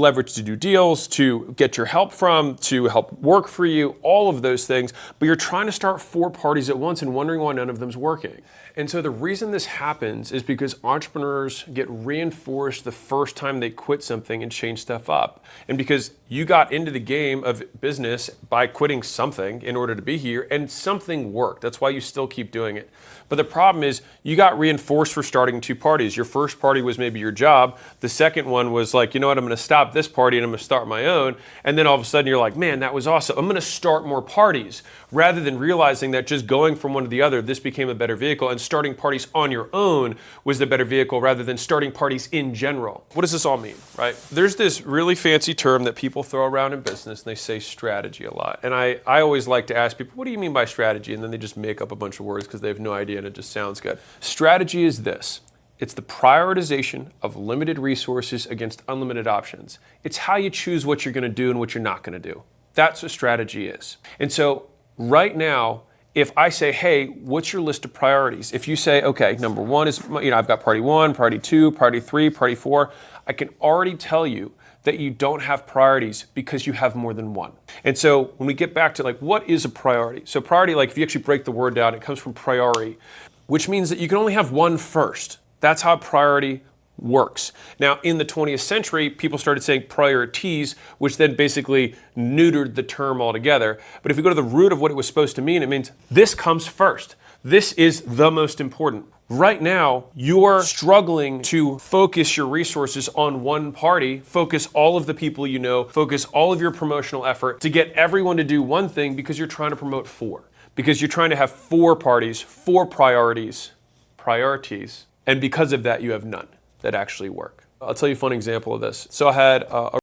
leverage to do deals, to get your help from, to help work for you, all of those things. But you're trying to start 4 parties at once and wondering why none of them's working. And so the reason this happens is because entrepreneurs get reinforced the first time they quit something and change stuff up. And because you got into the game of business by quitting something in order to be here, and something worked. That's why you still keep doing it. But the problem is you got reinforced for starting 2 parties. Your first party was maybe your job. The second one was like, you know what, I'm going to stop this party and I'm going to start my own. And then all of a sudden you're like, man, that was awesome. I'm going to start more parties. Rather than realizing that just going from one to the other, this became a better vehicle, and starting parties on your own was the better vehicle rather than starting parties in general. What does this all mean, right? There's this really fancy term that people throw around in business, and they say strategy a lot. And I always like to ask people, what do you mean by strategy? And then they just make up a bunch of words because they have no idea and it just sounds good. Strategy is this. It's the prioritization of limited resources against unlimited options. It's how you choose what you're going to do and what you're not going to do. That's what strategy is. And so right now, if I say, hey, what's your list of priorities? If you say, okay, number 1 is, I've got party 1, party 2, party 3, party 4, I can already tell you that you don't have priorities because you have more than one. And so when we get back to like, what is a priority? So priority, like if you actually break the word down, it comes from priori, which means that you can only have one first. That's how priority works. Now, in the 20th century, people started saying priorities, which then basically neutered the term altogether. But if you go to the root of what it was supposed to mean, it means this comes first. This is the most important. Right now, you're struggling to focus your resources on one party, focus all of the people you know, focus all of your promotional effort to get everyone to do one thing because you're trying to promote 4. Because you're trying to have 4 parties, 4 priorities, and because of that, you have none that actually work. I'll tell you a fun example of this. So I had a